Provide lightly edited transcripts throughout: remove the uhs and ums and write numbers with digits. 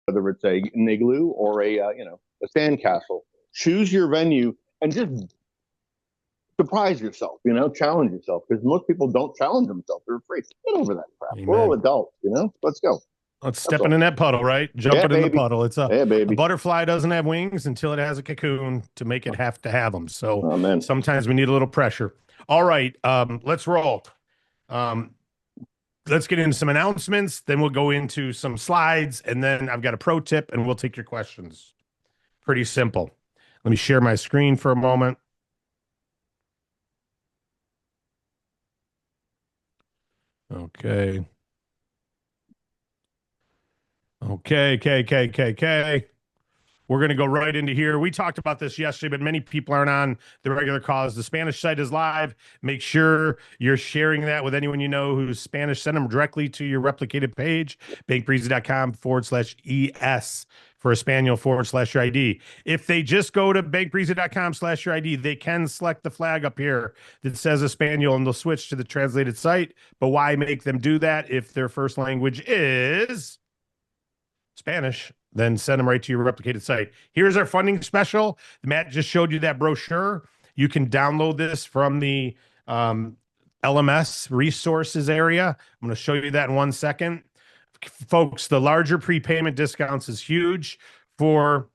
whether it's an igloo or a sand castle. Choose your venue and just surprise yourself, challenge yourself, because most people don't challenge themselves. They're afraid. Get over that crap. We're all Amen. adults, Let's go. Let's That's step all. in that puddle, right? Yeah, Jumping in the baby. puddle. It's Yeah, a baby. butterfly doesn't have wings until it has a cocoon to make it have to have them. So Amen. sometimes we need a little pressure. All right, let's roll. Um, let's get into some announcements. Then we'll go into some slides, and then I've got a pro tip, and we'll take your questions. Pretty simple. Let me share my screen for a moment. Okay. Okay. We're going to go right into here. We talked about this yesterday, but many people aren't on the regular calls. The Spanish site is live. Make sure you're sharing that with anyone you know who's Spanish. Send them directly to your replicated page, bankbreezy.com/ES for Espanol /your ID. If they just go to bankbreezy.com/your ID, they can select the flag up here that says Espanol and they'll switch to the translated site. But why make them do that if their first language is Spanish? Then send them right to your replicated site. Here's our funding special. Matt just showed you that brochure. You can download this from the LMS resources area. I'm going to show you that in 1 second. Folks, the larger prepayment discounts is huge for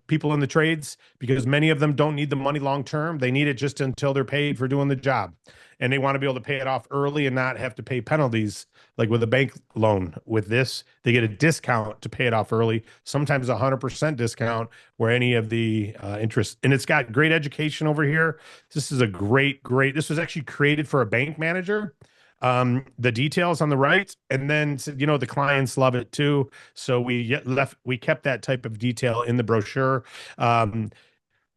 people in the trades because many of them don't need the money long term. They need it just until they're paid for doing the job. And they want to be able to pay it off early and not have to pay penalties like with a bank loan. With this, they get a discount to pay it off early, sometimes 100% discount where any of the interest. And it's got great education over here. This is a great, this was actually created for a bank manager. The details on the right, and then the clients love it too. So we kept that type of detail in the brochure.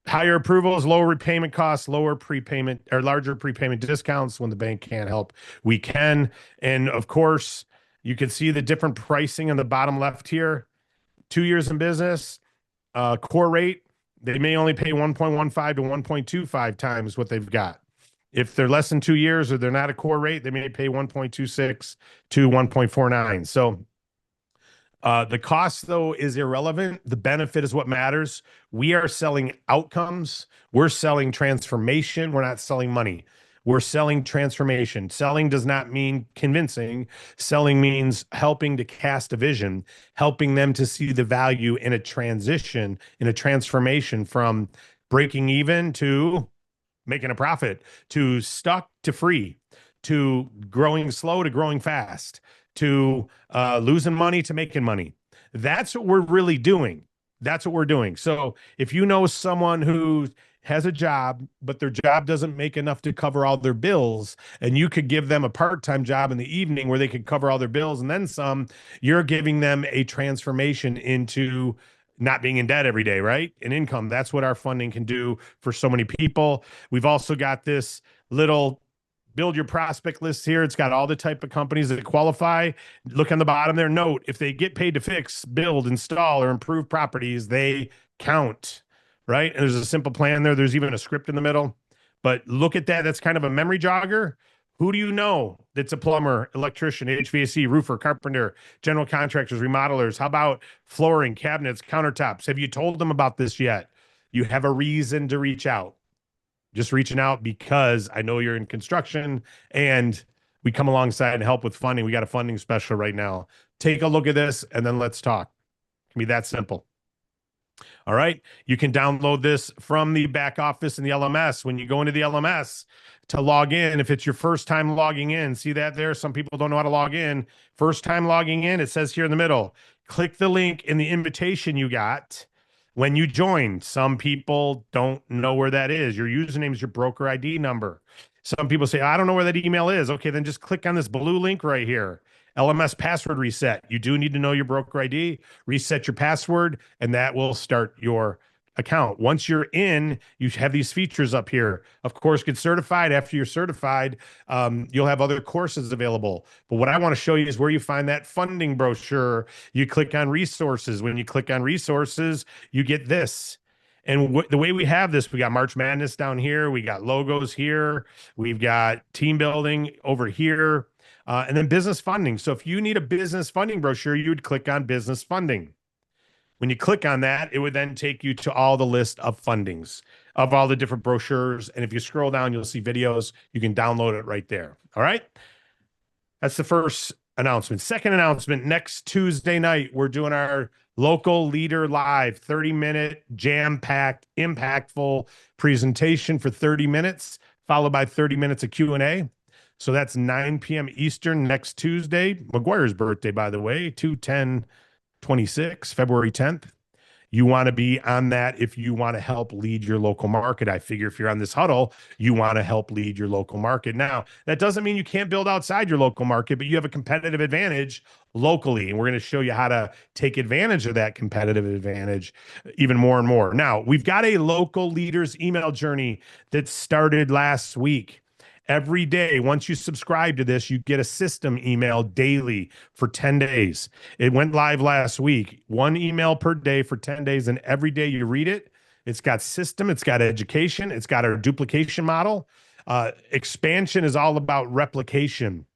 Higher approvals, lower repayment costs, lower prepayment or larger prepayment discounts when the bank can't help. We can. And of course, you can see the different pricing on the bottom left here. 2 years in business, core rate, they may only pay 1.15 to 1.25 times what they've got. If they're less than 2 years or they're not a core rate, they may pay 1.26 to 1.49. So the cost, though, is irrelevant. The benefit is what matters. We are selling outcomes. We're selling transformation. We're not selling money. We're selling transformation. Selling does not mean convincing. Selling means helping to cast a vision, helping them to see the value in a transition, in a transformation from breaking even to making a profit, to stuck to free, to growing slow to growing fast, to losing money to making money. That's what we're really doing. That's what we're doing. So if you know someone who has a job, but their job doesn't make enough to cover all their bills, and you could give them a part-time job in the evening where they could cover all their bills and then some, you're giving them a transformation into not being in debt every day, right? And income. That's what our funding can do for so many people. We've also got this little build your prospect list here. It's got all the type of companies that qualify. Look on the bottom there. Note, if they get paid to fix, build, install, or improve properties, they count, right? And there's a simple plan there. There's even a script in the middle. But look at that. That's kind of a memory jogger. Who do you know that's a plumber, electrician, HVAC, roofer, carpenter, general contractors, remodelers? How about flooring, cabinets, countertops? Have you told them about this yet? You have a reason to reach out. Just reaching out because I know you're in construction and we come alongside and help with funding. We got a funding special right now. Take a look at this and then let's talk. It can be that simple. All right. You can download this from the back office in the LMS. When you go into the LMS to log in, if it's your first time logging in, see that there? Some people don't know how to log in. First time logging in, it says here in the middle, click the link in the invitation you got when you join. Some people don't know where that is. Your username is your broker ID number. Some people say, I don't know where that email is. Okay, then just click on this blue link right here. LMS password reset. You do need to know your broker ID, reset your password, and that will start your account. Once you're in, you have these features up here. Of course, get certified. After you're certified, you'll have other courses available. But what I want to show you is where you find that funding brochure. You click on resources. When you click on resources, you get this. And the way we have this, we got March Madness down here. We got logos here. We've got team building over here. And then business funding. So if you need a business funding brochure, you would click on business funding. When you click on that, it would then take you to all the list of fundings of all the different brochures. And if you scroll down, you'll see videos. You can download it right there. All right. That's the first announcement. Second announcement, next Tuesday night, we're doing our local leader live 30-minute jam-packed, impactful presentation for 30 minutes, followed by 30 minutes of Q&A. So that's 9 p.m. Eastern next Tuesday. McGuire's birthday, by the way, 2/10/26, February 10th. You want to be on that if you want to help lead your local market. I figure if you're on this huddle, you want to help lead your local market. Now, that doesn't mean you can't build outside your local market, but you have a competitive advantage locally. And we're going to show you how to take advantage of that competitive advantage even more and more. Now, we've got a local leaders email journey that started last week. Every day, once you subscribe to this, you get a system email daily for 10 days. It went live last week. One email per day for 10 days, and every day you read it. It's got system, it's got education, it's got our duplication model. Expansion is all about replication,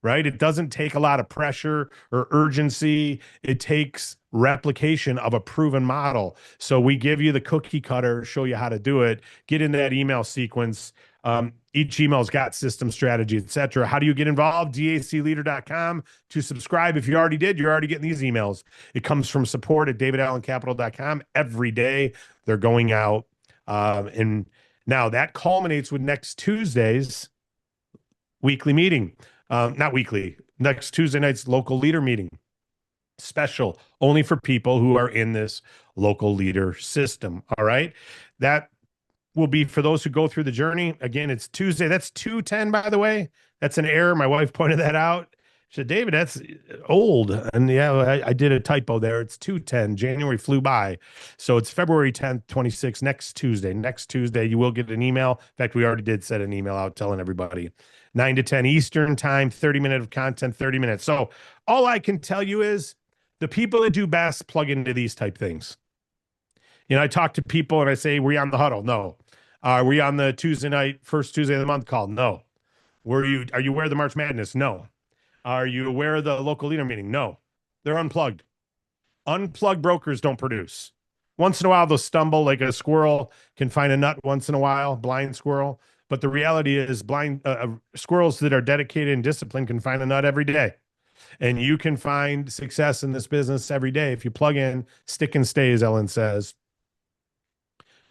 right? It doesn't take a lot of pressure or urgency. It takes replication of a proven model. So we give you the cookie cutter, show you how to do it, get into that email sequence. Each email's got system strategy, etc. How do you get involved? dacleader.com to subscribe. If you already did, you're already getting these emails. It comes from support@davidallencapital.com every day. They're going out. And now that culminates with next Tuesday's weekly meeting. Not weekly, next Tuesday night's local leader meeting. Special, only for people who are in this local leader system. All right. That will be for those who go through the journey. Again, it's Tuesday. That's 2/10, by the way. That's an error. My wife pointed that out. She said, David, that's old. And yeah, I did a typo there. It's 2/10. January flew by. So it's February 10th, 26, next Tuesday. Next Tuesday, you will get an email. In fact, we already did set an email out telling everybody. 9 to 10 Eastern time, 30 minutes of content, 30 minutes. So all I can tell you is the people that do best plug into these type things. You know, I talk to people and I say, were you on the huddle? No. Are we on the Tuesday night, first Tuesday of the month call? No. Are you aware of the March Madness? No. Are you aware of the local leader meeting? No. They're unplugged. Unplugged brokers don't produce. Once in a while, they'll stumble like a squirrel can find a nut once in a while, blind squirrel. But the reality is blind squirrels that are dedicated and disciplined can find a nut every day. And you can find success in this business every day if you plug in, stick and stay, as Ellen says.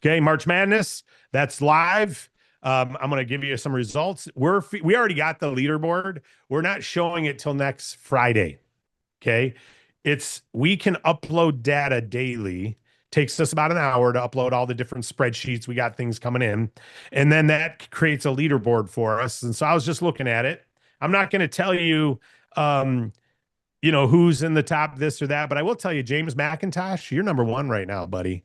Okay, March Madness, that's live. I'm going to give you some results. We already got the leaderboard. We're not showing it till next Friday. Okay, we can upload data daily. Takes us about an hour to upload all the different spreadsheets. We got things coming in, and then that creates a leaderboard for us. And so I was just looking at it. I'm not going to tell you, who's in the top this or that, but I will tell you, James McIntosh, you're number one right now, buddy.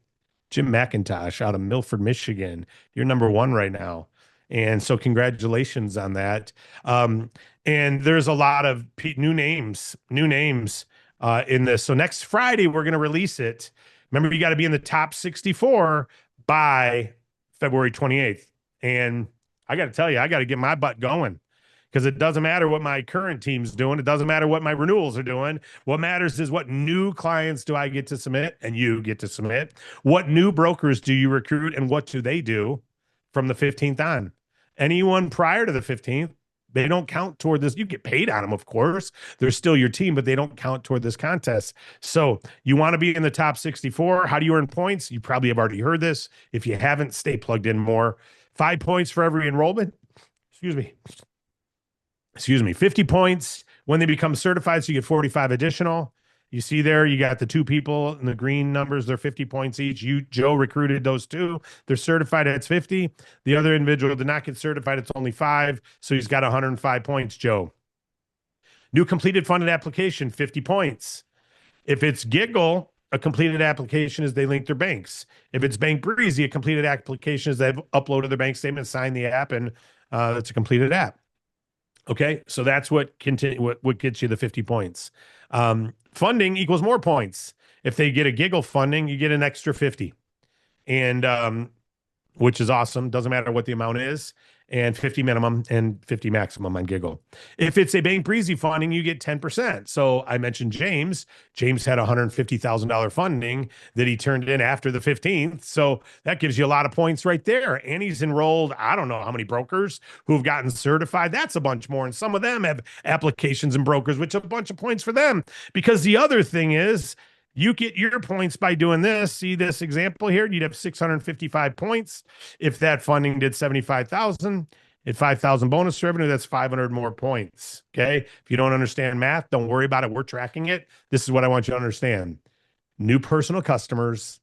Jim McIntosh out of Milford, Michigan. You're number one right now. And so congratulations on that. And there's a lot of new names in this. So next Friday, we're going to release it. Remember, you got to be in the top 64 by February 28th. And I got to tell you, I got to get my butt going. Because it doesn't matter what my current team's doing. It doesn't matter what my renewals are doing. What matters is what new clients do I get to submit and you get to submit. What new brokers do you recruit and what do they do from the 15th on? Anyone prior to the 15th, they don't count toward this. You get paid on them, of course. They're still your team, but they don't count toward this contest. So you want to be in the top 64. How do you earn points? You probably have already heard this. If you haven't, stay plugged in more. 5 points for every enrollment. Excuse me, 50 points when they become certified. So you get 45 additional. You see there, you got the two people in the green numbers. They're 50 points each. Joe recruited those two. They're certified. It's 50. The other individual did not get certified. It's only 5. So he's got 105 points, Joe. New completed funded application, 50 points. If it's Giggle, a completed application is they link their banks. If it's Bank Breezy, a completed application is they've uploaded their bank statement, signed the app, and it's a completed app. Okay, so that's what gets you the 50 points. Funding equals more points. If they get a Giggle funding, you get an extra 50, and which is awesome. Doesn't matter what the amount is. and 50 minimum and 50 maximum on Giggle. If it's a Bank Breezy funding, you get 10%. So I mentioned James. James had $150,000 funding that he turned in after the 15th. So that gives you a lot of points right there. And he's enrolled, I don't know how many brokers who've gotten certified. That's a bunch more. And some of them have applications and brokers, which are a bunch of points for them. Because the other thing is, you get your points by doing this. See this example here? You'd have 655 points. If that funding did 75,000 at 5,000 bonus revenue, that's 500 more points. Okay. If you don't understand math, don't worry about it. We're tracking it. This is what I want you to understand. New personal customers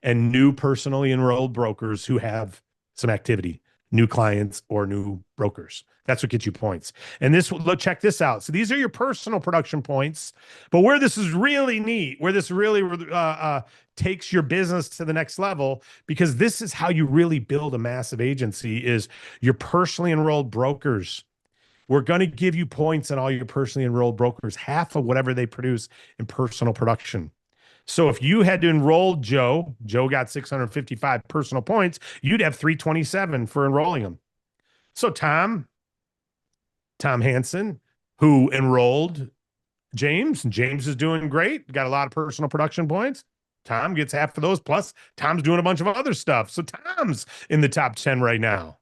and new personally enrolled brokers who have some activity, new clients or new brokers. That's what gets you points. And this, look, check this out. So these are your personal production points, but where this is really neat, where this really takes your business to the next level, because this is how you really build a massive agency, is your personally enrolled brokers. We're going to give you points on all your personally enrolled brokers, half of whatever they produce in personal production. So if you had to enroll Joe got 655 personal points, you'd have 327 for enrolling him. So Tom Hansen, who enrolled James, and James is doing great, got a lot of personal production points. Tom gets half of those, plus Tom's doing a bunch of other stuff. So Tom's in the top 10 right now.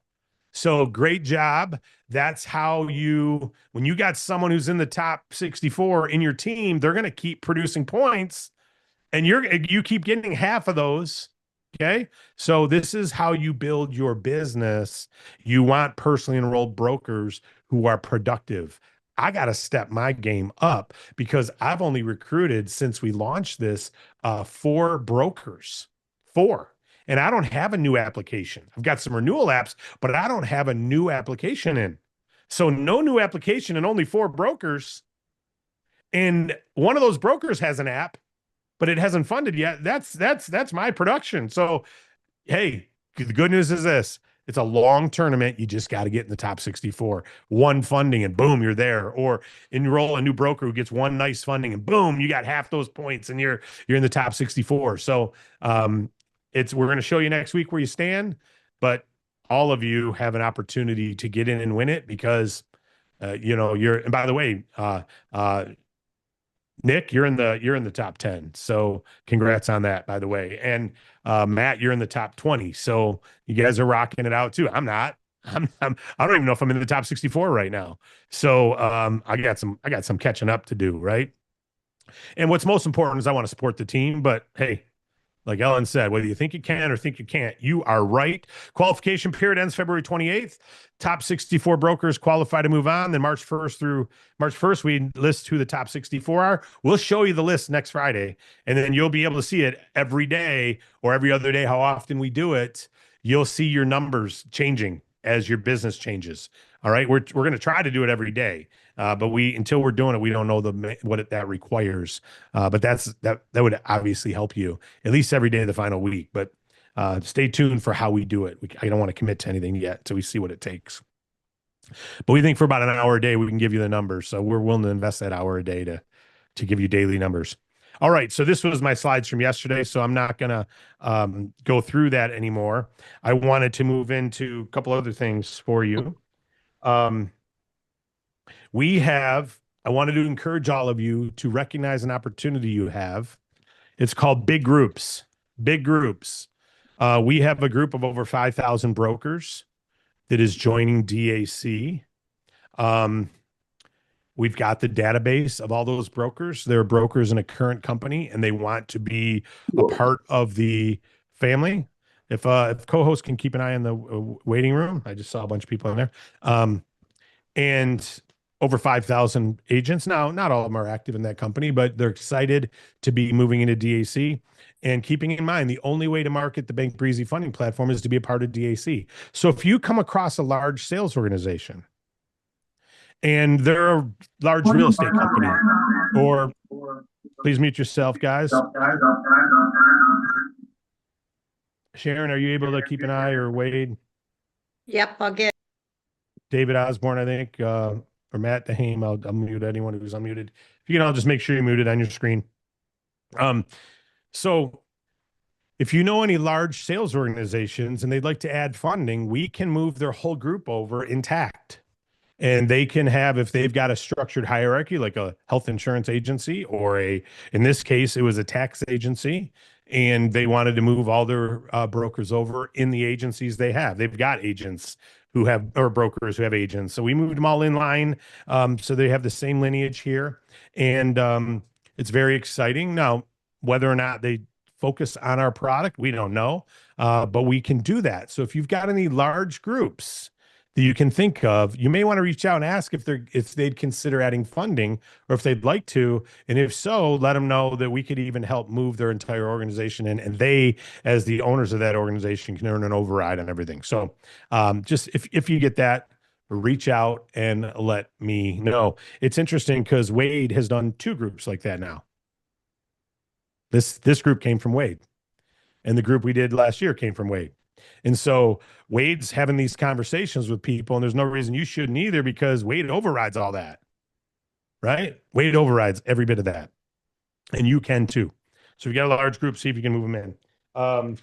So great job. That's how when you got someone who's in the top 64 in your team, they're going to keep producing points, and you keep getting half of those. Okay. So this is how you build your business. You want personally enrolled brokers who are productive. I got to step my game up, because I've only recruited, since we launched this, 4 brokers, 4. And I don't have a new application. I've got some renewal apps, but I don't have a new application in. So no new application and only 4 brokers. And one of those brokers has an app, but it hasn't funded yet. That's my production. So, hey, the good news is this: it's a long tournament. You just got to get in the top 64. One funding and boom, you're there. Or enroll a new broker who gets one nice funding and boom, you got half those points and you're in the top 64. So we're going to show you next week where you stand, but all of you have an opportunity to get in and win it, because and by the way, Nick, you're in the top 10. So congrats on that, by the way. And Matt, you're in the top 20. So you guys are rocking it out too. I'm not. I don't even know if I'm in the top 64 right now. So I got some catching up to do, right? And what's most important is I want to support the team, but hey, like Ellen said, whether you think you can or think you can't, you are right. Qualification period ends February 28th. Top 64 brokers qualify to move on. Then March 1st through March 1st, we list who the top 64 are. We'll show you the list next Friday, and then you'll be able to see it every day or every other day, how often we do it. You'll see your numbers changing as your business changes. All right. We're going to try to do it every day. But until we're doing it, we don't know that requires. But that would obviously help you at least every day of the final week. But stay tuned for how we do it. I don't want to commit to anything yet until we see what it takes. But we think for about an hour a day, we can give you the numbers. So we're willing to invest that hour a day to give you daily numbers. All right. So this was my slides from yesterday. So I'm not going to go through that anymore. I wanted to move into a couple other things for you. I wanted to encourage all of you to recognize an opportunity you have. It's called big groups. Big groups. We have a group of over 5,000 brokers that is joining DAC. We've got the database of all those brokers. They're brokers in a current company, and they want to be a part of the family. If co-hosts can keep an eye on the waiting room, I just saw a bunch of people in there. And over 5,000 agents. Now, not all of them are active in that company, but they're excited to be moving into DAC. And keeping in mind, the only way to market the Bank Breezy funding platform is to be a part of DAC. So if you come across a large sales organization and they're a large real estate company, or please mute yourself, guys. Sharon, are you able to keep an eye, or Wade? Yep, I'll get David Osborne, I think, or Matt Dehame. I'll mute anyone who's unmuted. If you can, I'll just make sure you're muted on your screen. So If you know any large sales organizations and they'd like to add funding, we can move their whole group over intact. And they can have, if they've got a structured hierarchy, like a health insurance agency, or in this case, it was a tax agency, and they wanted to move all their brokers over in the agencies they have. They've got agents who have, or brokers who have agents. So we moved them all in line. So they have the same lineage here. And it's very exciting. Now, whether or not they focus on our product, we don't know, but we can do that. So if you've got any large groups that you can think of, you may want to reach out and ask if they'd consider adding funding, or if they'd like to. And if so, let them know that we could even help move their entire organization in, and they, as the owners of that organization, can earn an override on everything. So just if you get that, reach out and let me know. It's interesting because Wade has done 2 groups like that now. This group came from Wade, and the group we did last year came from Wade. And so Wade's having these conversations with people, and there's no reason you shouldn't either, because Wade overrides all that, right? Wade overrides every bit of that, and you can too. So if you got a large group, see if you can move them in.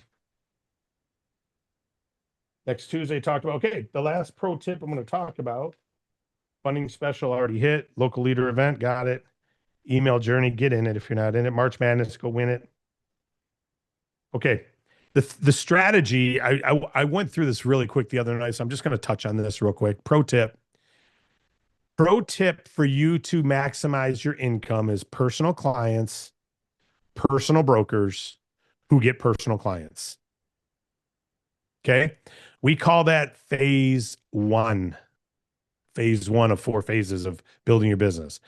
Next Tuesday, talked about, okay, the last pro tip I'm going to talk about, funding special already hit, local leader event, got it. Email journey, get in it if you're not in it. March Madness, go win it. Okay. The strategy, I went through this really quick the other night, so I'm just going to touch on this real quick. Pro tip for you to maximize your income is personal clients, personal brokers who get personal clients. Okay. We call that phase 1. Phase 1 of 4 phases of building your business.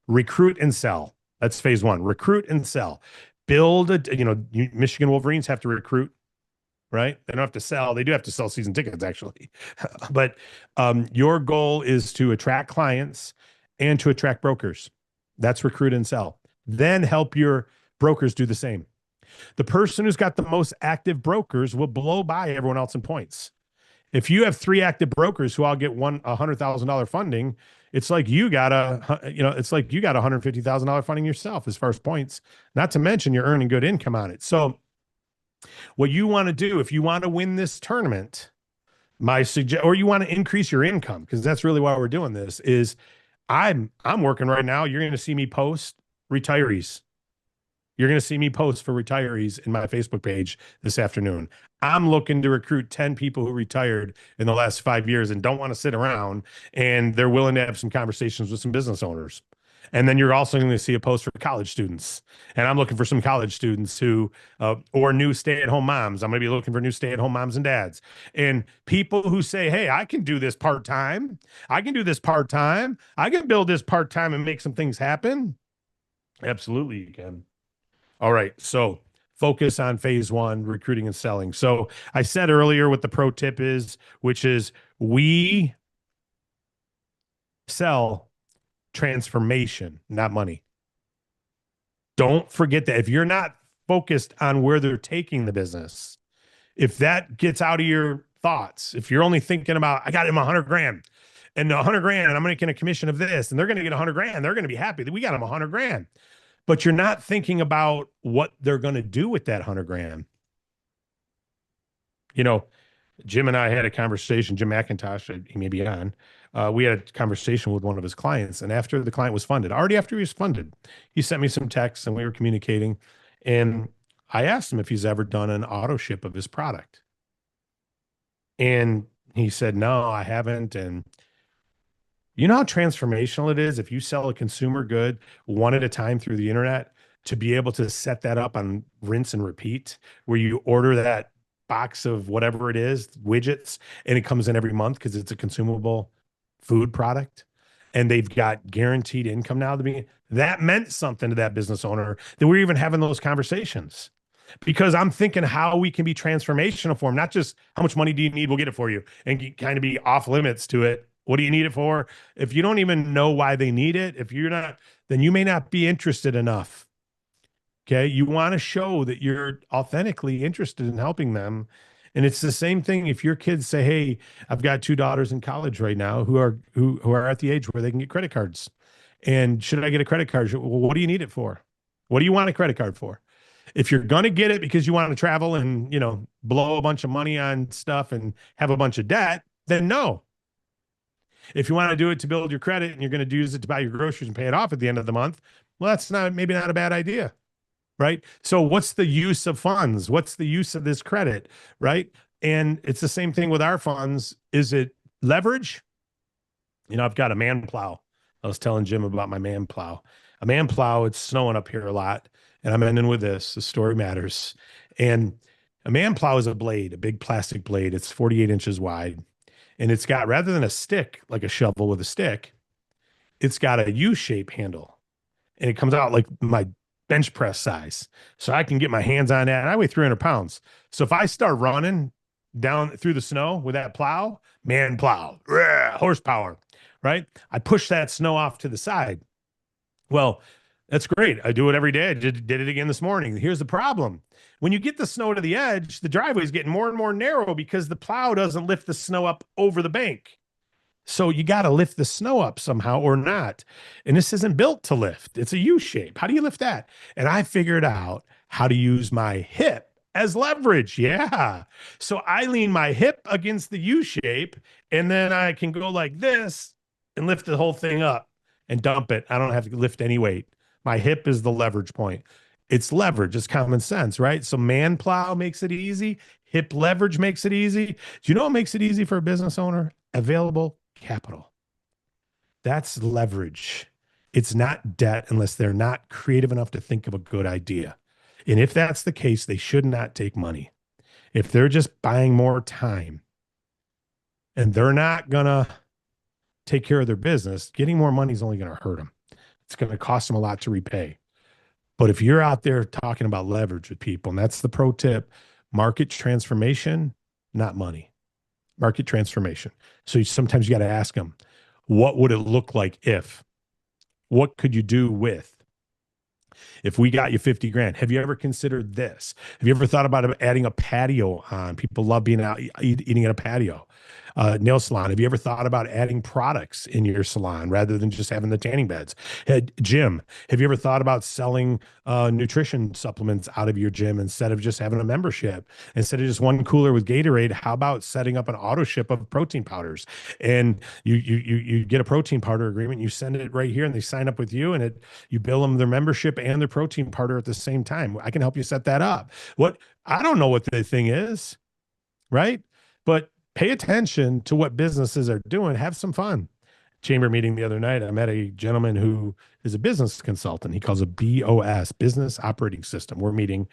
Recruit and sell. That's phase 1. Recruit and sell. Build Michigan Wolverines have to recruit, right? They don't have to sell. They do have to sell season tickets, actually. But your goal is to attract clients and to attract brokers. That's recruit and sell. Then help your brokers do the same. The person who's got the most active brokers will blow by everyone else in points. If you have 3 active brokers who all get $100,000 funding, it's like you got $150,000 funding yourself as far as points, not to mention you're earning good income on it. So what you want to do, if you want to win this tournament, or you want to increase your income, because that's really why we're doing this, is I'm working right now. You're going to see me post retirees. You're going to see me post for retirees in my Facebook page this afternoon. I'm looking to recruit 10 people who retired in the last 5 years and don't want to sit around, and they're willing to have some conversations with some business owners. And then you're also going to see a post for college students. And I'm looking for some college students who, or new stay-at-home moms. I'm going to be looking for new stay-at-home moms and dads. And people who say, hey, I can do this part-time. I can do this part-time. I can build this part-time and make some things happen. Absolutely, you can. All right. So focus on phase 1, recruiting and selling. So I said earlier what the pro tip is, which is we sell transformation, not money. Don't forget that. If you're not focused on where they're taking the business, if that gets out of your thoughts, if you're only thinking about, I got him $100,000 and $100,000 and I'm making a commission of this, and they're going to get $100,000, they're going to be happy that we got them $100,000. But you're not thinking about what they're going to do with that $100,000. Jim and I had a conversation, Jim McIntosh, he may be on. We had a conversation with one of his clients, and after the client was funded, already after he was funded, he sent me some texts and we were communicating. And I asked him if he's ever done an auto ship of his product. And he said, no, I haven't. And you know how transformational it is if you sell a consumer good one at a time through the internet, to be able to set that up on rinse and repeat, where you order that box of whatever it is, widgets, and it comes in every month because it's a consumable food product, and they've got guaranteed income now. That meant something to that business owner, that we're even having those conversations, because I'm thinking how we can be transformational for them, not just how much money do you need, we'll get it for you, and kind of be off limits to it. What do you need it for? If you don't even know why they need it, if you're not, then you may not be interested enough. Okay. You want to show that you're authentically interested in helping them. And it's the same thing if your kids say, hey, I've got 2 daughters in college right now who are at the age where they can get credit cards. And should I get a credit card? Well, what do you need it for? What do you want a credit card for? If you're going to get it because you want to travel and, blow a bunch of money on stuff and have a bunch of debt, then no. If you want to do it to build your credit and you're going to use it to buy your groceries and pay it off at the end of the month, well, that's maybe not a bad idea, right? So what's the use of funds? What's the use of this credit, right? And it's the same thing with our funds. Is it leverage? I've got a man plow. I was telling Jim about my man plow. A man plow, it's snowing up here a lot. And I'm ending with this. The story matters. And a man plow is a blade, a big plastic blade. It's 48 inches wide. And it's got, rather than a stick, like a shovel with a stick, it's got a U-shape handle. And it comes out like my bench press size. So I can get my hands on that. And I weigh 300 pounds. So if I start running down through the snow with that plow, man plow, horsepower, right? I push that snow off to the side. Well, that's great. I do it every day. I did it again this morning. Here's the problem. When you get the snow to the edge, the driveway is getting more and more narrow because the plow doesn't lift the snow up over the bank. So you got to lift the snow up somehow or not. And this isn't built to lift. It's a U shape. How do you lift that? And I figured out how to use my hip as leverage. Yeah. So I lean my hip against the U shape, and then I can go like this and lift the whole thing up and dump it. I don't have to lift any weight. My hip is the leverage point. It's leverage. It's common sense, right? So man plow makes it easy. Hip leverage makes it easy. Do you know what makes it easy for a business owner? Available capital. That's leverage. It's not debt unless they're not creative enough to think of a good idea. And if that's the case, they should not take money. If they're just buying more time and they're not going to take care of their business, getting more money is only going to hurt them. It's going to cost them a lot to repay. But if you're out there talking about leverage with people, and that's the pro tip, market transformation, not money. Market transformation. So sometimes you got to ask them, what would it look like if? What could you do with? If we got you 50 grand, have you ever considered this? Have you ever thought about adding a patio on? People love being out eating at a patio. Nail salon. Have you ever thought about adding products in your salon rather than just having the tanning beds? Gym. Have you ever thought about selling nutrition supplements out of your gym instead of just having a membership? Instead of just one cooler with Gatorade, how about setting up an auto ship of protein powders? And you get a protein powder agreement, you send it right here, and they sign up with you, and you bill them their membership and their protein powder at the same time. I can help you set that up. I don't know what the thing is, right? But pay attention to what businesses are doing. Have some fun. Chamber meeting the other night, I met a gentleman who is a business consultant. He calls it BOS, Business Operating System. We're meeting.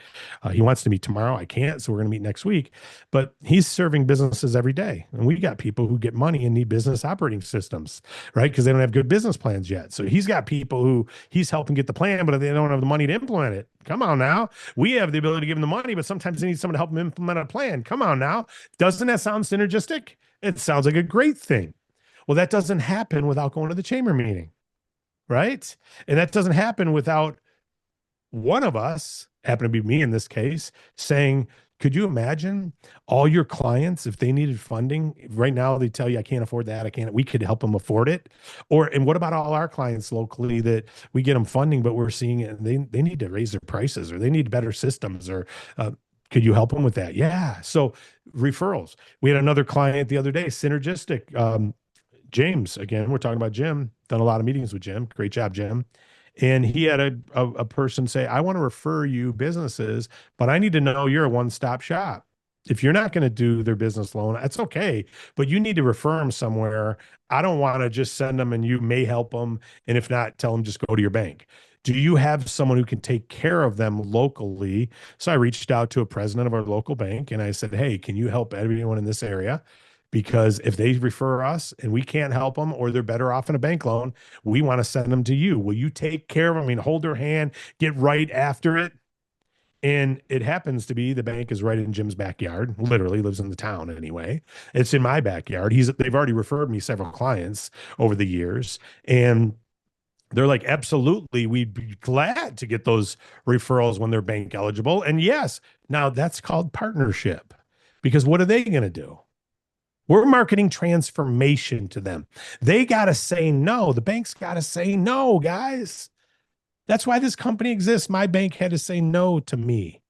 He wants to meet tomorrow. I can't, so we're going to meet next week. But he's serving businesses every day. And we got people who get money and need business operating systems, right? Because they don't have good business plans yet. So he's got people who he's helping get the plan, but they don't have the money to implement it. Come on now. We have the ability to give them the money, but sometimes they need someone to help them implement a plan. Come on now. Doesn't that sound synergistic? It sounds like a great thing. Well, that doesn't happen without going to the chamber meeting, right? And that doesn't happen without one of us, happen to be me in this case, saying, could you imagine all your clients, if they needed funding right now, they tell you, I can't afford that. We could help them afford it. And what about all our clients locally that we get them funding, but we're seeing it, they need to raise their prices, or they need better systems, or could you help them with that? Yeah. So referrals. We had another client the other day, synergistic, James, again, we're talking about Jim, done a lot of meetings with Jim. Great job, Jim. And he had a person say, I want to refer you businesses, but I need to know you're a one-stop shop. If you're not going to do their business loan, that's okay, but you need to refer them somewhere. I don't want to just send them and you may help them. And if not, tell them just go to your bank. Do you have someone who can take care of them locally? So I reached out to a president of our local bank and I said, hey, can you help everyone in this area? Because if they refer us and we can't help them, or they're better off in a bank loan, we want to send them to you. Will you take care of them? I mean, hold their hand, get right after it. And it happens to be the bank is right in Jim's backyard. Literally lives in the town anyway. It's in my backyard. They've already referred me several clients over the years. And they're like, absolutely, we'd be glad to get those referrals when they're bank eligible. And yes, now that's called partnership. Because what are they going to do? We're marketing transformation to them. They got to say no. The bank's got to say no, guys. That's why this company exists. My bank had to say no to me.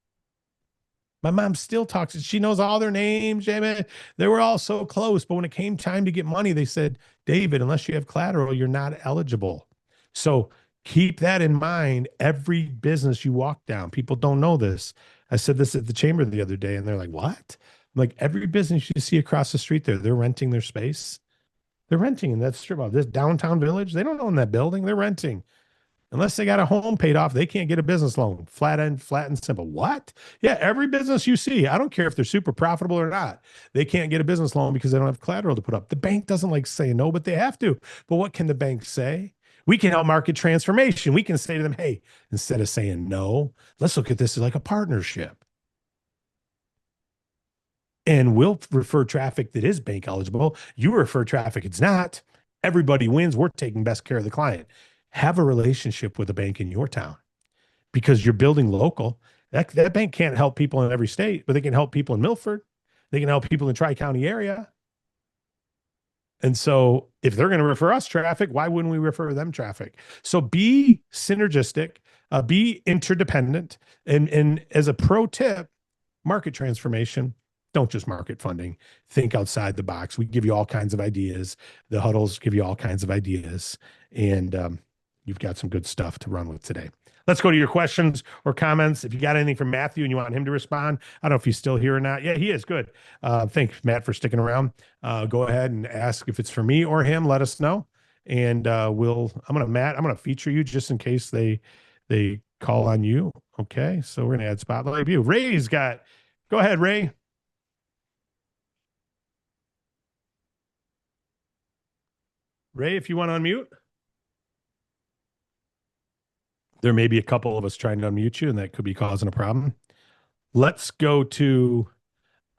My mom still talks. She knows all their names. They were all so close. But when it came time to get money, they said, David, unless you have collateral, you're not eligible. So keep that in mind. Every business you walk down, people don't know this. I said this at the chamber the other day, and they're like, what? I'm like, every business you see across the street there, they're renting their space. They're renting in that strip of this downtown village. They don't own that building. They're renting. Unless they got a home paid off, they can't get a business loan. Flat and simple. What? Yeah, every business you see, I don't care if they're super profitable or not, they can't get a business loan because they don't have collateral to put up. The bank doesn't like saying no, but they have to. But what can the bank say? We can help market transformation. We can say to them, hey, instead of saying no, let's look at this as like a partnership. And we'll refer traffic that is bank eligible. You refer traffic it's not. Everybody wins. We're taking best care of the client. Have a relationship with a bank in your town because you're building local. That bank can't help people in every state, but they can help people in Milford. They can help people in the Tri-County area. And so if they're going to refer us traffic, why wouldn't we refer them traffic? So be synergistic, be interdependent. And as a pro tip, market transformation, don't just market funding. Think outside the box. We give you all kinds of ideas. The huddles give you all kinds of ideas. And you've got some good stuff to run with today. Let's go to your questions or comments. If you got anything from Matthew and you want him to respond, I don't know if he's still here or not. Yeah, he is. Good. Thanks, Matt, for sticking around. Go ahead and ask if it's for me or him. Let us know. And I'm going to feature you just in case they call on you. Okay. So we're going to add spotlight view. Go ahead, Ray. Ray, if you want to unmute. There may be a couple of us trying to unmute you, and that could be causing a problem. Let's go to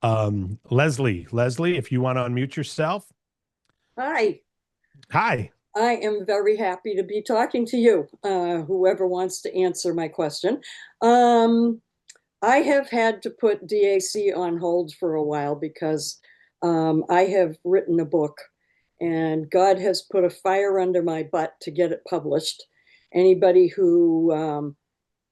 Leslie. Leslie, if you want to unmute yourself. Hi. Hi. I am very happy to be talking to you, whoever wants to answer my question. I have had to put DAC on hold for a while because I have written a book and God has put a fire under my butt to get it published. Anybody who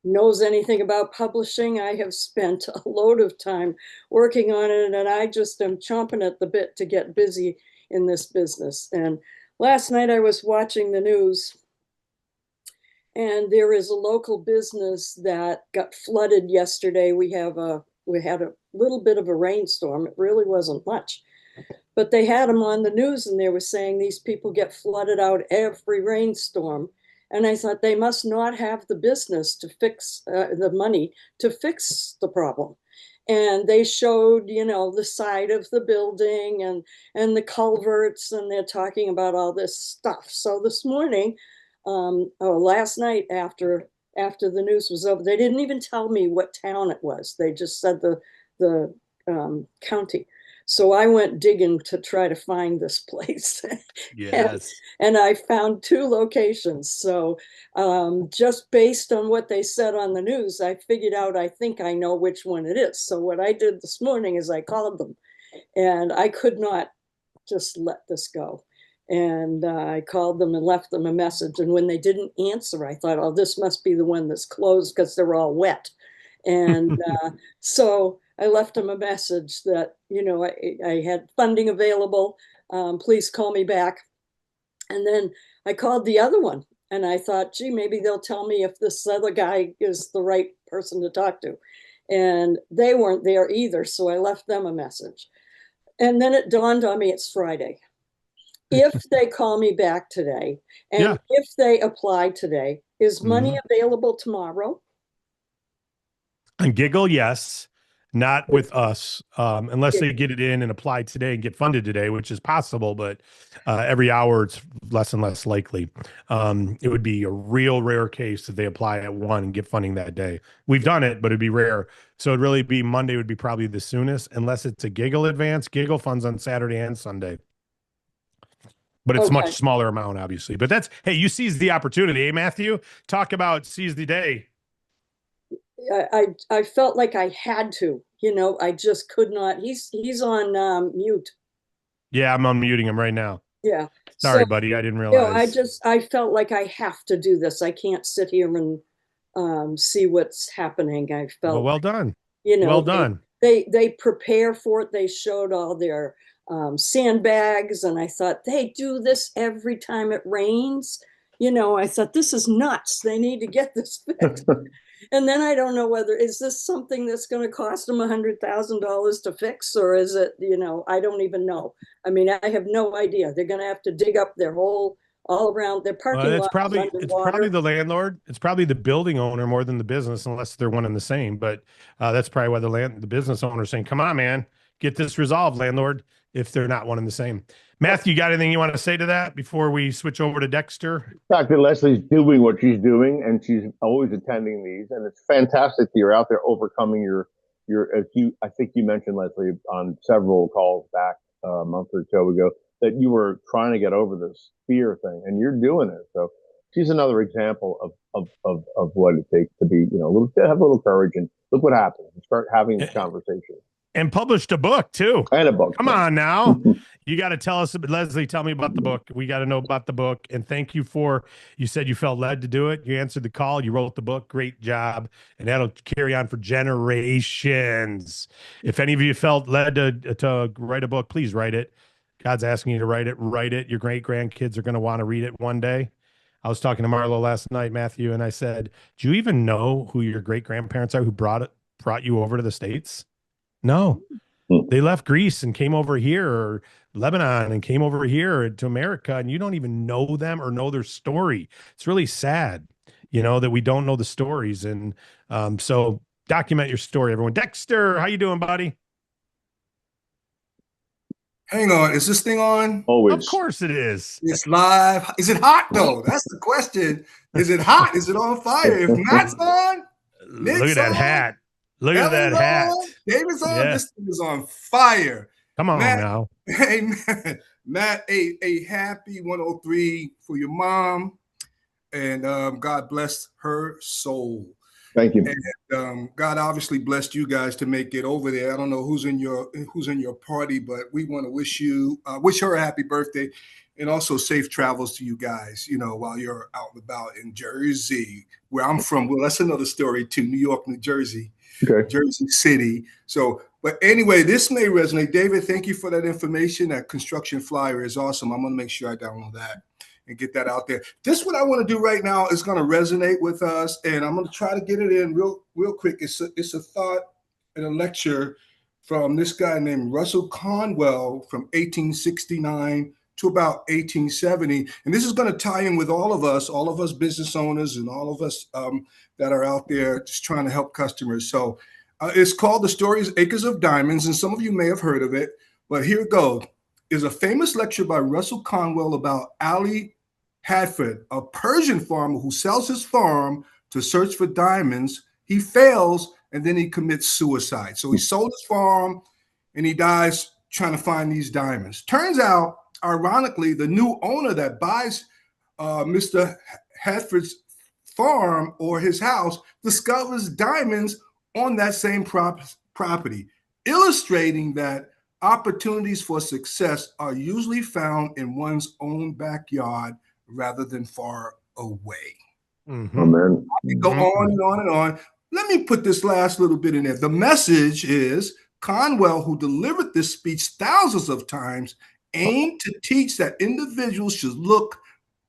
knows anything about publishing, I have spent a load of time working on it, and I just am chomping at the bit to get busy in this business. And last night I was watching the news, and there is a local business that got flooded yesterday. We had a little bit of a rainstorm. It really wasn't much, but they had them on the news, and they were saying these people get flooded out every rainstorm. And I thought they must not have the business to fix the money to fix the problem. And they showed, the side of the building and the culverts, and they're talking about all this stuff. So this morning, last night after the news was over, they didn't even tell me what town it was. They just said the county. So I went digging to try to find this place. Yes. and I found two locations. So just based on what they said on the news, I figured out, I think I know which one it is. So what I did this morning is I called them, and I could not just let this go. And I called them and left them a message. And when they didn't answer, I thought, oh, this must be the one that's closed because they're all wet. And so I left them a message that, I had funding available. Please call me back. And then I called the other one, and I thought, gee, maybe they'll tell me if this other guy is the right person to talk to. And they weren't there either. So I left them a message. And then it dawned on me it's Friday. If they call me back today, and if they apply today, is money available tomorrow? On Giggle, yes. Not with us, unless they get it in and apply today and get funded today, which is possible, but every hour it's less and less likely. It would be a real rare case if they apply at 1 and get funding that day. We've done it, but it'd be rare. So it'd really be Monday would be probably the soonest, unless it's a Giggle advance. Giggle funds on Saturday and Sunday. But it's much smaller amount, obviously. But hey, you seized the opportunity, Matthew? Talk about seize the day. I felt like I had to, I just could not. He's on mute. Yeah, I'm unmuting him right now. Yeah. Sorry, So, buddy. I didn't you know, realize. I felt like I have to do this. I can't sit here and see what's happening. I Well, felt, well done. you Well know, done. they prepare for it. They showed all their sandbags, and I thought they do this every time it rains. You know, I thought this is nuts. They need to get this fixed. And then I don't know whether is this something that's going to cost them $100,000 to fix, or is it, you know, I don't even know. I mean, I have no idea. They're going to have to dig up their whole all around their Well, parking lot is it's probably underwater. the landlord. It's probably the building owner more than the business, unless they're one and the same. But that's probably why the business owner is saying, "Come on, man, get this resolved, landlord." If they're not one and the same. Matthew, you got anything you want to say to that before we switch over to Dexter? The fact that Leslie's doing what she's doing and she's always attending these, and it's fantastic that you're out there overcoming as you I think you mentioned, Leslie, on several calls back a month or so ago, that you were trying to get over this fear thing, and you're doing it. So she's another example of what it takes to be, have a little courage, and look what happens. Start having this conversation. And published a book too. And a book. Come on now. You got to tell us, Leslie, tell me about the book. We got to know about the book. And thank you you said you felt led to do it. You answered the call. You wrote the book. Great job. And that'll carry on for generations. If any of you felt led to write a book, please write it. God's asking you to write it. Write it. Your great grandkids are going to want to read it one day. I was talking to Marlo last night, Matthew, and I said, do you even know who your great grandparents are who brought you over to the States? No, they left Greece and came over here, or Lebanon and came over here to America, and you don't even know them or know their story. It's really sad, that we don't know the stories. And so document your story, everyone. Dexter, how you doing, buddy? Hang on, is this thing on? Always. Of course it is. It's live. Is it hot though? That's the question. Is it hot? Is it on fire? If Matt's on, Look at that hat. Look at that Ellen's hat. on, David's on. Yeah. This thing is on fire. Come on Matt, now. Hey, Matt, a happy 103 for your mom, and God bless her soul. Thank you. And God obviously blessed you guys to make it over there. I don't know who's in your party, but we want to wish her a happy birthday, and also safe travels to you guys. While you're out and about in Jersey, where I'm from. Well, that's another story too. New York, New Jersey, okay. Jersey City. So, but anyway, this may resonate. David, thank you for that information. That construction flyer is awesome. I'm going to make sure I download that and get that out there. This what I want to do right now is going to resonate with us, and I'm going to try to get it in real quick. It's a thought and a lecture from this guy named Russell Conwell from 1869 to about 1870, and this is going to tie in with all of us business owners, and all of us that are out there just trying to help customers. So it's called The Stories Acres of Diamonds, and some of you may have heard of it, but here it goes. Is a famous lecture by Russell Conwell about Ali Hadford, a Persian farmer who sells his farm to search for diamonds. He fails, and then he commits suicide. So he sold his farm, and he dies trying to find these diamonds. Turns out, ironically, the new owner that buys Mr. Hadford's farm or his house discovers diamonds on that same property, illustrating that opportunities for success are usually found in one's own backyard rather than far away. Mm-hmm. Amen. Go on and on and on. Let me put this last little bit in there. The message is Conwell, who delivered this speech thousands of times, aimed to teach that individuals should look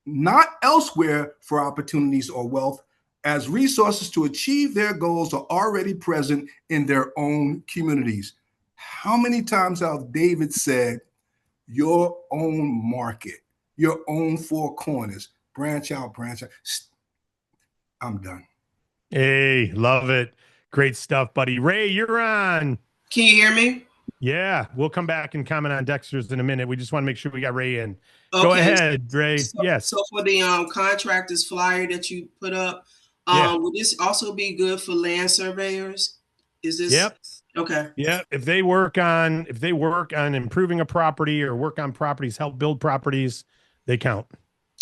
not elsewhere for opportunities or wealth, as resources to achieve their goals are already present in their own communities. How many times have David said, your own market, your own four corners, branch out, branch out. I'm done. Hey, love it. Great stuff, buddy. Ray, you're on. Can you hear me? Yeah, we'll come back and comment on Dexter's in a minute. We just want to make sure we got Ray in. Okay. Go ahead, Ray. So, yes. So for the contractors flyer that you put up, would this also be good for land surveyors? Is this? Yep. Okay. Yeah. If they work on improving a property or work on properties, help build properties, they count.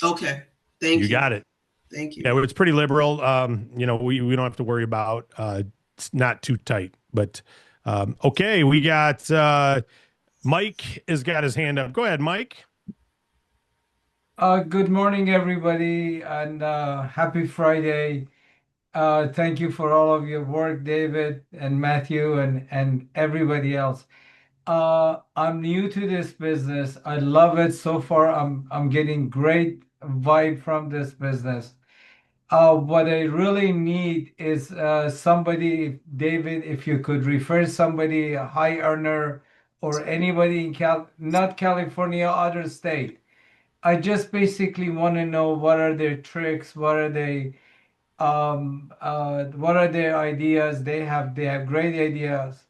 Okay. Thank you. You got it. Thank you. Yeah, it's pretty liberal. We don't have to worry about it's not too tight. But okay, we got Mike has got his hand up. Go ahead, Mike. Good morning, everybody, and happy Friday. Thank you for all of your work, David and Matthew and everybody else. I'm new to this business. I love it so far. I'm getting great vibe from this business. What I really need is somebody, David, if you could refer somebody, a high earner or anybody in not California, other state. I just basically want to know what are their tricks, what are their ideas. They have great ideas.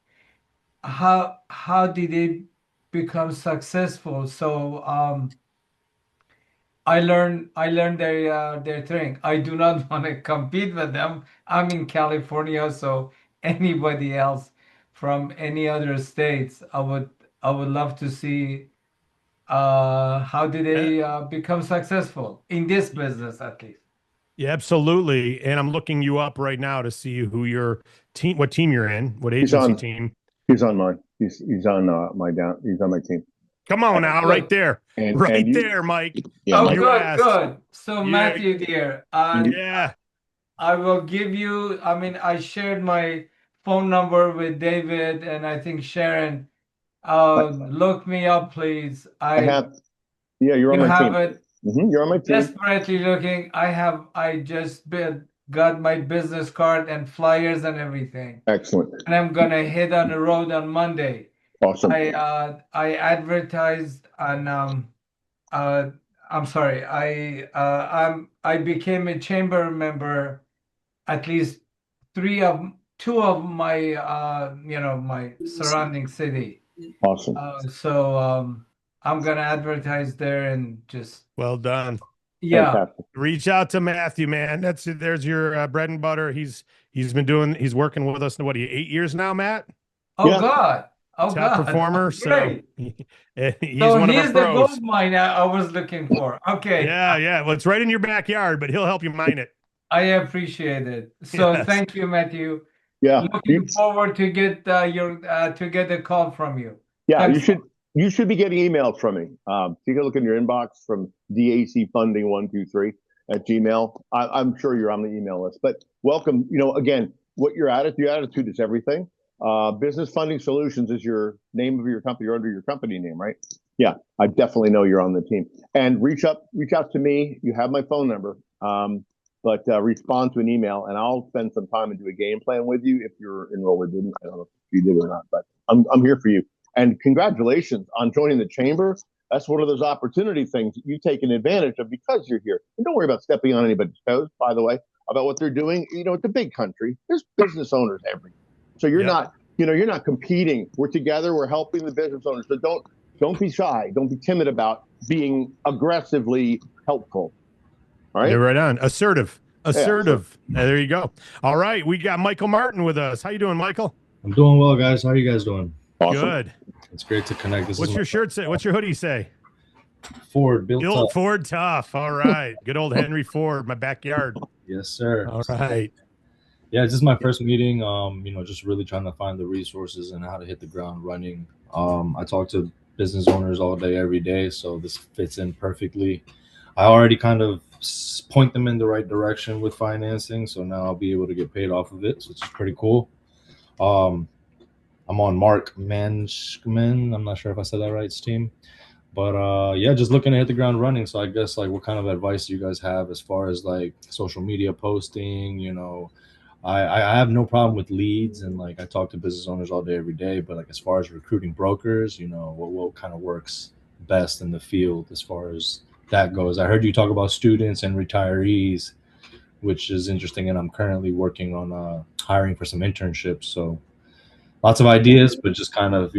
How did they become successful? So I learned their thing. I do not want to compete with them. I'm in California, so anybody else from any other states, I would love to see how do Yeah, they become successful in this business at least. yeah, absolutely. And I'm looking you up right now to see who your team, what team you're in, what He's agency on. team. He's on mine. He's on my down. He's on my team. Come on now, right Good. there, And right you, there, Mike. yeah, Oh, Mike. You good, asked. good. So Yeah, Matthew, dear, yeah. I will give you. I mean, I shared my phone number with David and I think Sharon. I, Look me up, please. I have. Yeah, you're on You my have team. it. You're on my team. Desperately looking. I just got my business card and flyers and everything. Excellent. And I'm gonna hit on the road on Monday. Awesome. I advertised on uh I'm sorry. I became a chamber member at least two of my my surrounding city. Awesome. So I'm gonna advertise there and just Well done. yeah. Fantastic. Reach out to Matthew, man. There's your bread and butter. He's working with us. What, 8 years now, Matt? Oh Yeah. God. Oh Top God. performer. So Great. he's So one of our he's the pros. gold mine I was looking for. Okay. Yeah, yeah. Well, it's right in your backyard, but he'll help you mine it. I appreciate it. So Yes. thank you, Matthew. Yeah. Looking forward to get to get a call from you. Yeah. Thanks. You should be getting emails from me. Take a look in your inbox from DAC Funding 123 at Gmail. I'm sure you're on the email list. But welcome. Again, what your attitude is everything. Business Funding Solutions is your name of your company. You're under your company name, right? Yeah, I definitely know you're on the team. And reach out to me. You have my phone number. But respond to an email, and I'll spend some time and do a game plan with you if you're enrolled or didn't. I don't know if you did or not, but I'm here for you. And congratulations on joining the chamber. That's one of those opportunity things that you've taken advantage of because you're here. And don't worry about stepping on anybody's toes, by the way, about what they're doing. It's a big country. There's business owners everywhere. So you're not competing. We're together. We're helping the business owners. So don't be shy. Don't be timid about being aggressively helpful. All right. You're right on. Assertive. Yeah, There you go. All right. We got Michael Martin with us. How you doing, Michael? I'm doing well, guys. How are you guys doing? awesome. Good. It's great to connect. This What's is your shirt say? What's your hoodie say? Ford built Built up. Ford tough. All right. Good old Henry Ford, my backyard. Yes, sir. All right. Yeah, this is my first meeting. Just really trying to find the resources and how to hit the ground running. I talk to business owners all day, every day, so this fits in perfectly. I already kind of point them in the right direction with financing, so now I'll be able to get paid off of it, which is pretty cool. I'm on Mark Manchman. I'm not sure if I said that right, team. But yeah, just looking to hit the ground running. So I guess like what kind of advice do you guys have as far as like social media posting? I have no problem with leads, and like I talk to business owners all day, every day. But like as far as recruiting brokers, what kind of works best in the field as far as that goes. I heard you talk about students and retirees, which is interesting, and I'm currently working on hiring for some internships. So lots of ideas, but just kind of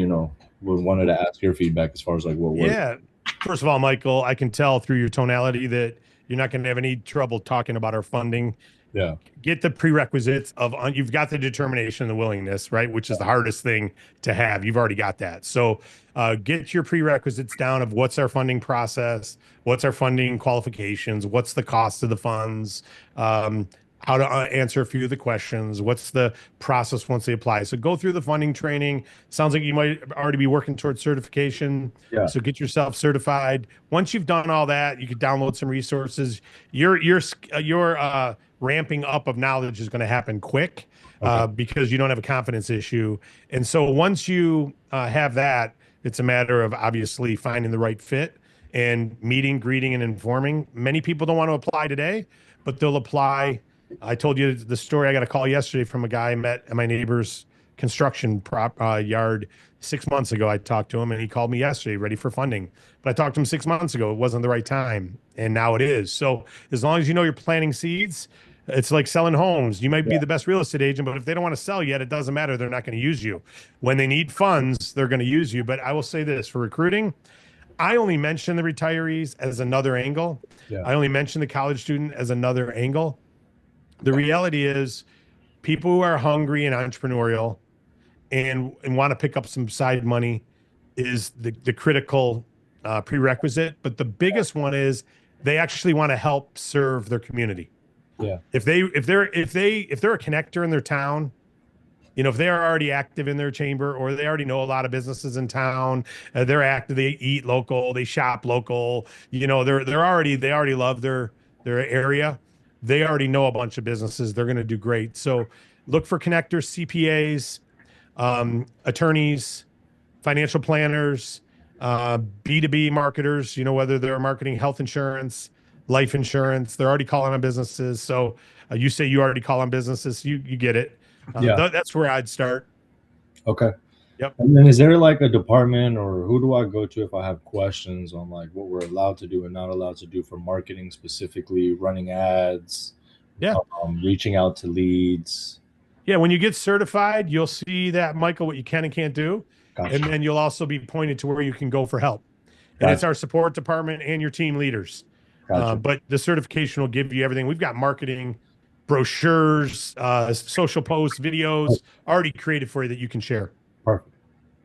wanted to ask your feedback as far as like what works. Yeah. First of all, Michael, I can tell through your tonality that you're not going to have any trouble talking about our funding. Yeah. Get the prerequisites of you've got the determination and the willingness, right? Which is the hardest thing to have. You've already got that. So get your prerequisites down of what's our funding process, what's our funding qualifications, what's the cost of the funds, how to answer a few of the questions. What's the process once they apply? So go through the funding training. Sounds like you might already be working towards certification. Yeah. So get yourself certified. Once you've done all that, you can download some resources. Your ramping up of knowledge is going to happen quick because you don't have a confidence issue. And so once you have that, it's a matter of obviously finding the right fit and meeting, greeting, and informing. Many people don't want to apply today, but they'll apply. I told you the story. I got a call yesterday from a guy I met at my neighbor's construction yard 6 months ago. I talked to him and he called me yesterday, ready for funding. But I talked to him 6 months ago. It wasn't the right time, and now it is. So as long as you know you're planting seeds, it's like selling homes. You might be the best real estate agent, but if they don't want to sell yet, it doesn't matter. They're not going to use you. When they need funds, they're going to use you. But I will say this for recruiting, I only mention the retirees as another angle. Yeah. I only mention the college student as another angle. The reality is people who are hungry and entrepreneurial and want to pick up some side money is the critical prerequisite. But the biggest one is they actually want to help serve their community. Yeah. If they're a connector in their town, you know, if they are already active in their chamber or they already know a lot of businesses in town, they're active, they eat local, they shop local, you know, they already love their area. They already know a bunch of businesses. They're going to do great. So look for connectors, CPAs, attorneys, financial planners, B2B marketers, you know, whether they're marketing health insurance, life insurance, they're already calling on businesses. So you say you already call on businesses, you get it. That's where I'd start. Okay. Yep. And then is there like a department or who do I go to if I have questions on like what we're allowed to do and not allowed to do for marketing, specifically running ads, reaching out to leads? Yeah. When you get certified, you'll see that, Michael, what you can and can't do. Gotcha. And then you'll also be pointed to where you can go for help. And it's our support department and your team leaders. Gotcha. But the certification will give you everything. We've got marketing, brochures, social posts, videos already created for you that you can share. Perfect.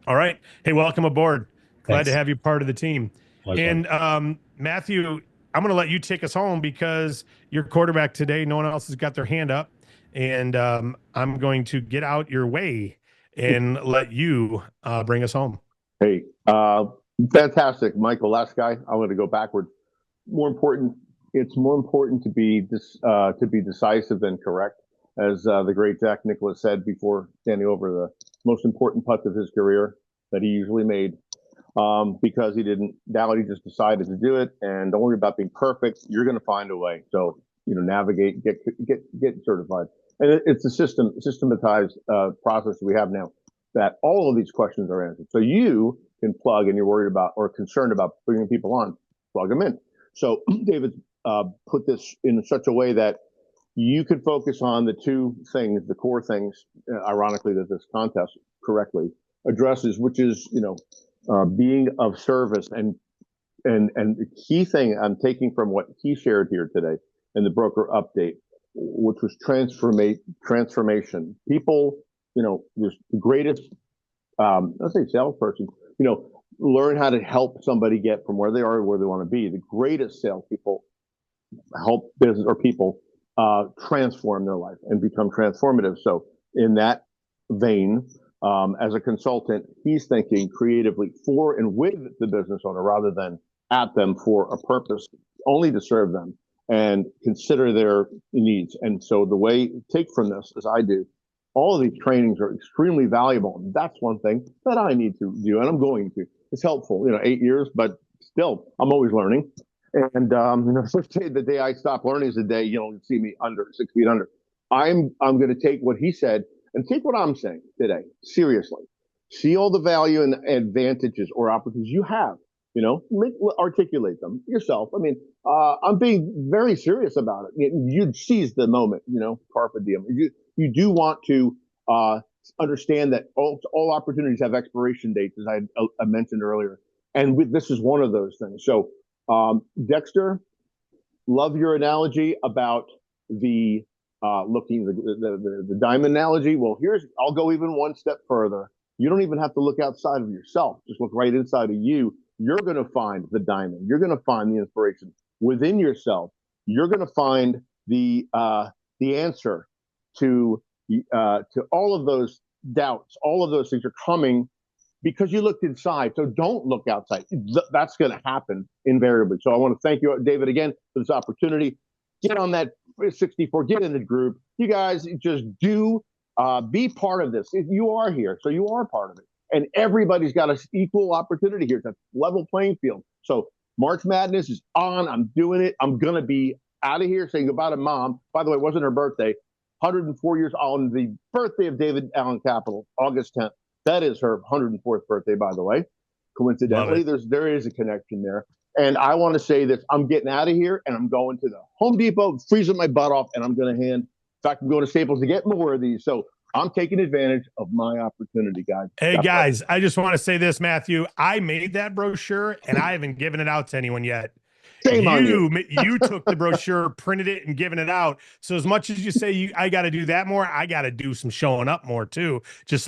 All right. Hey, welcome aboard. Glad Thanks. to have you part of the team. Likewise. And Matthew, I'm going to let you take us home because you're quarterback today. No one else has got their hand up. And I'm going to get out your way and let you bring us home. Hey, fantastic, Michael. Last guy. I'm going to go backward. It's more important to be decisive than correct, as the great Jack Nicklaus said before standing over the most important putt of his career that he usually made, because he didn't. Now he just decided to do it, and don't worry about being perfect. You're going to find a way. So navigate, get certified, and it's a systematized process we have now that all of these questions are answered. So you can plug, and you're worried about or concerned about bringing people on, plug them in. So David put this in such a way that you could focus on the two things, the core things, ironically, that this contest correctly addresses, which is, being of service. And the key thing I'm taking from what he shared here today in the broker update, which was transformation. People, there's the greatest, let's say salesperson, learn how to help somebody get from where they are to where they want to be. The greatest salespeople help business or people transform their life and become transformative. So in that vein, as a consultant, he's thinking creatively for and with the business owner rather than at them for a purpose, only to serve them and consider their needs. And so the way take from this, as I do, all of these trainings are extremely valuable. That's one thing that I need to do, and I'm going to. It's helpful, 8 years, but still, I'm always learning. And the day I stop learning is the day you'll see me under 6 feet under. I'm going to take what he said and take what I'm saying today seriously. See all the value and advantages or opportunities you have. Articulate them yourself. I mean, I'm being very serious about it. You'd seize the moment. Carpe diem. You do want to understand that all opportunities have expiration dates, as I mentioned earlier, and this is one of those things. So, Dexter, love your analogy about the the diamond analogy. Well, I'll go even one step further. You don't even have to look outside of yourself. Just look right inside of you. You're going to find the diamond. You're going to find the inspiration within yourself. You're going to find the the answer to all of those doubts. All of those things are coming because you looked inside. So don't look outside. That's going to happen invariably. So I want to thank you, David, again for this opportunity. Get on that 64. Get in the group. You guys just do be part of this. You are here, so you are part of it. And everybody's got an equal opportunity here. It's a level playing field. So March Madness is on. I'm doing it. I'm going to be out of here saying goodbye to Mom. By the way, it wasn't her birthday. 104 years on the birthday of David Allen Capital, August 10th. That is her 104th birthday, by the way. Coincidentally, there is a connection there. And I want to say this. I'm getting out of here, and I'm going to the Home Depot, freezing my butt off, and I'm going to hand. In fact, I'm going to Staples to get more of these. So I'm taking advantage of my opportunity, guys. Hey, guys, I just want to say this, Matthew. I made that brochure, and I haven't given it out to anyone yet. Shame on you. You took the brochure, printed it, and given it out. So as much as you say I got to do that more, I got to do some showing up more too. Just like